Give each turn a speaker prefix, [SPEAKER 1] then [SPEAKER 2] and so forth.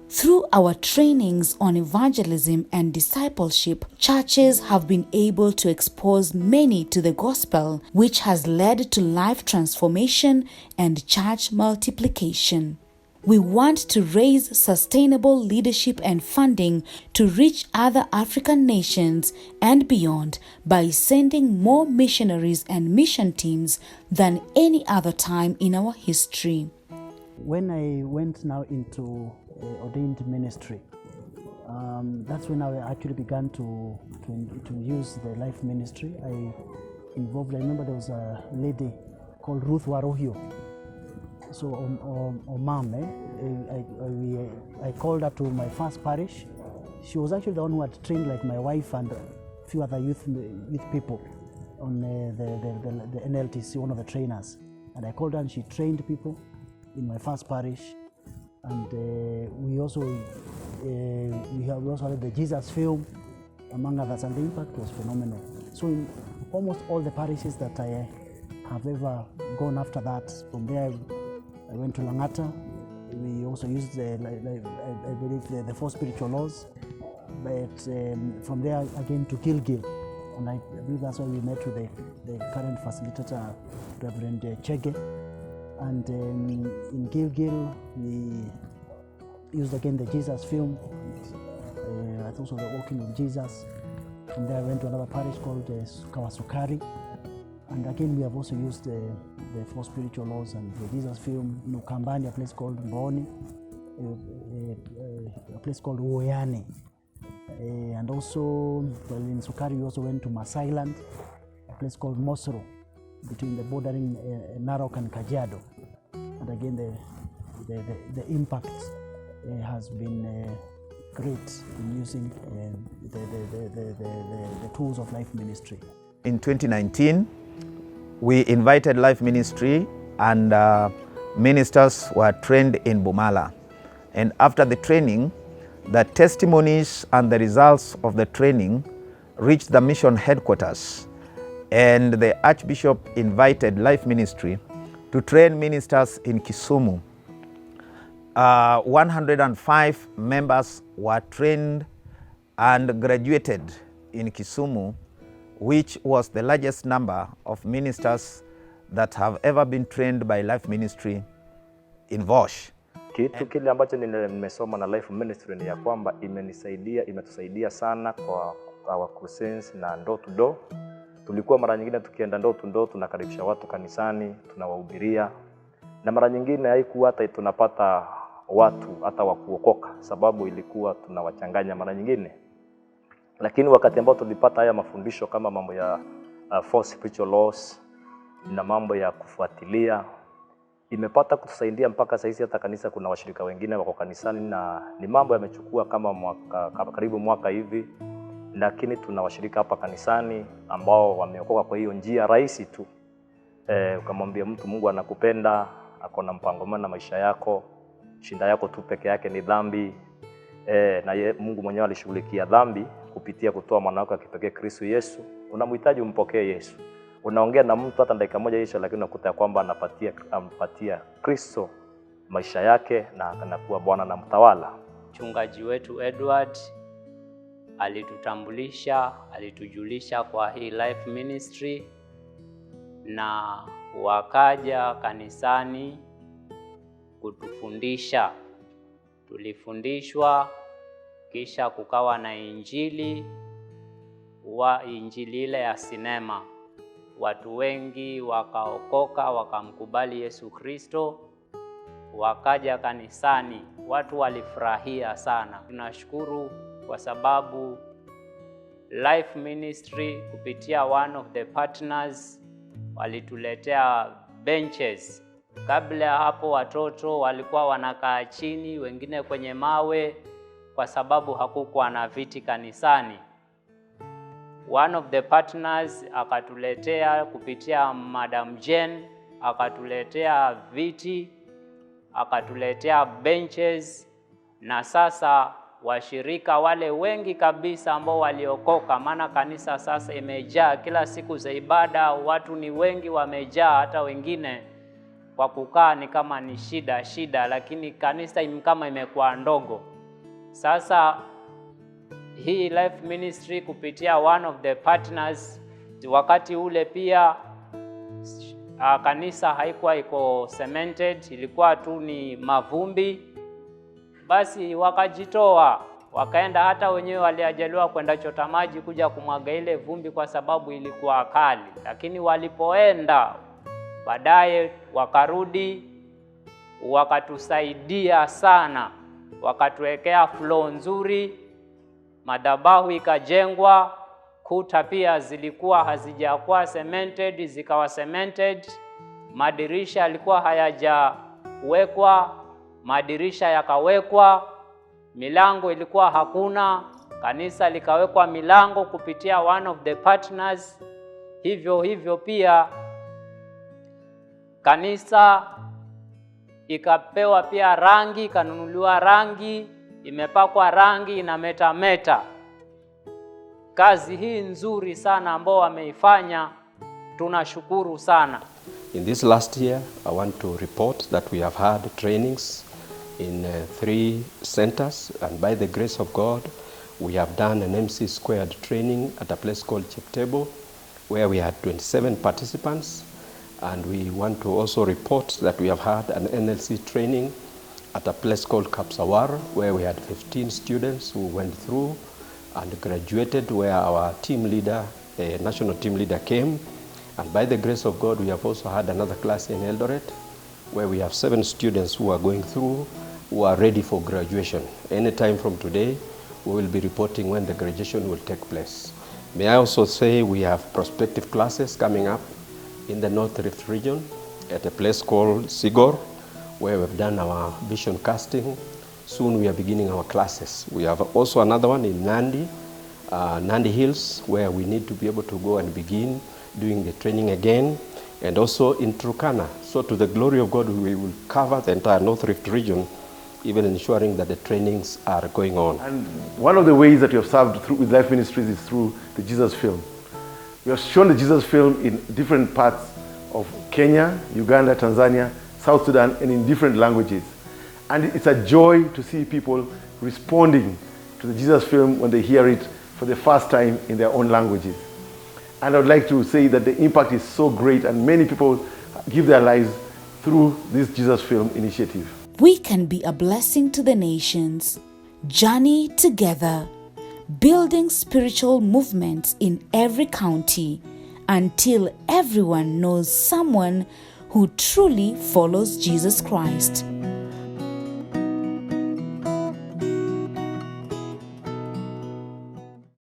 [SPEAKER 1] Through our trainings on evangelism and discipleship, churches have been able to expose many to the gospel, which has led to life transformation and church multiplication. We want to raise sustainable leadership and funding to reach other African nations and beyond by sending more missionaries and mission teams than any other time in our history.
[SPEAKER 2] When I went now into ordained ministry, that's when I actually began to use the life ministry. I remember there was a lady called Ruth Warohio. So, Mom, I called her to my first parish. She was actually the one who had trained like my wife and a few other youth people on the NLTC, one of the trainers. And I called her and she trained people in my first parish. And we also had the Jesus film, among others, and the impact was phenomenal. So in almost all the parishes that I have ever gone after that, from there I went to Langata. We also used I believe the 4 spiritual laws, but from there again to Gilgil, and I believe that's why we met with the current facilitator, Reverend Chege. And in Gilgil, we used again the Jesus film, also the Walking with Jesus. From there I went to another parish called Kawasukari. And again we have also used the 4 spiritual laws and the Jesus film. In Ukambani, a place called Mboni, a place called Uoyani. And also, in Sukari we also went to Masailand, a place called Mosro, between the bordering Narok and Kajiado. And again the impact has been great in using the tools of life ministry.
[SPEAKER 3] In 2019, we invited life ministry and ministers were trained in Bumala. And after the training, the testimonies and the results of the training reached the mission headquarters. And the Archbishop invited life ministry to train ministers in Kisumu. 105 members were trained and graduated in Kisumu, which was the largest number of ministers that have ever been trained by life ministry in Vosh.
[SPEAKER 4] Kitu kile ambacho nimesoma na life ministry ni ya kwamba imetusaidia sana kwa our crusades na door to door. Tulikuwa mara nyingine tukienda door to door tunakaribisha watu kanisani, tunawahubiria. Na mara nyingine haikuwa hata tunapata watu hata wa kuokoka, sababu ilikuwa tunawachanganya mara nyingine. Lakini wakati ambao tulipata haya mafundisho kama mambo ya 4 spiritual laws na mambo ya kufuatilia, imepata kutusaidia mpaka sasa hata kanisa kuna washirika wengine wako kanisani, na ni mambo yamechukua kama karibu mwaka hivi, lakini tuna washirika hapa kanisani ambao wameokoka kwa hiyo njia rahisi tu. Ukamwambia mtu Mungu anakupenda, ako na mpango mwema na maisha yako, shinda yako tu peke yake ni dhambi. Na Mungu mwenyewe alishughulikia dhambi kupitia kutoa mwana wake kipekee Kristo Yesu. Unamhitaji umpokee Yesu. Unaongea na mtu hata dakika moja Yesu, lakini unakuta kwamba anampatia Kristo maisha yake na anakuwa Bwana na mtawala.
[SPEAKER 5] Mchungaji wetu Edward alitujulisha kwa hii life ministry, na wakaja kanisani kutufundisha. Tulifundishwa, kisha kukawa na injili ile ya sinema. Watu wengi wakaokoka, wakamkubali Yesu Kristo, wakaja kanisani. Watu walifurahia sana. Tunashukuru kwa sababu life ministry kupitia one of the partners walituletea benches. Kabla ya hapo watoto walikuwa wanakaa chini, wengine kwenye mawe, kwa sababu hakukuwa na viti kanisani. One of the partners akatuletea kupitia Madam Jane, akatuletea viti, akatuletea benches, na sasa washirika wale wengi kabisa ambao waliokoka, maana kanisa sasa imejaa, kila siku za ibada watu ni wengi wamejaa, hata wengine kwa kukaa ni kama ni shida, lakini kanisa kama imekuwa ndogo. Sasa hii life ministry kupitia one of the partners, wakati ule pia kanisa haikuwa iko cemented, ilikuwa tu ni mavumbi. Basi wakajitoa, wakaenda, hata wenyewe waliajaliwa kwenda chota maji kuja kumwaga ile vumbi kwa sababu ilikuwa kali. Lakini walipoenda baadaye wakarudi, wakatusaidia sana, wakatuwekea floor nzuri, madhabahu ikajengwa, kuta pia zilikuwa hazijakuwa cemented zikawa cemented, madirisha yalikuwa hayajawekwa, madirisha yakawekwa, milango ilikuwa hakuna, kanisa likawekwa milango kupitia one of the partners. Hivyo pia kanisa ikapewa pia rangi, ikanunuliwa rangi, imepakwa rangi, inametameta. Kazi hii nzuri sana ambao wameifanya, tunashukuru sana.
[SPEAKER 6] In this last year, I want to report that we have had trainings in 3 centers, and by the grace of God, we have done an MC squared training at a place called Cheptebo, where we had 27 participants. And we want to also report that we have had an NLC training at a place called Kapsawar, where we had 15 students who went through and graduated, where our team leader, national team leader, came. And by the grace of God, we have also had another class in Eldoret, where we have 7 students who are going through, who are ready for graduation. Anytime from today, we will be reporting when the graduation will take place. May I also say we have prospective classes coming up in the North Rift region at a place called Sigor, where we've done our vision casting. Soon we are beginning our classes. We have also another one in Nandi Hills, where we need to be able to go and begin doing the training again, and also in Turkana. So to the glory of God, we will cover the entire North Rift region, even ensuring that the trainings are going on.
[SPEAKER 7] And one of the ways that you have served through with Life Ministries is through the Jesus Film. We have shown the Jesus Film in different parts of Kenya, Uganda, Tanzania, South Sudan, and in different languages. And it's a joy to see people responding to the Jesus Film when they hear it for the first time in their own languages. And I would like to say that the impact is so great, and many people give their lives through this Jesus Film initiative.
[SPEAKER 1] We can be a blessing to the nations. Journey together, building spiritual movements in every county until everyone knows someone who truly follows Jesus Christ.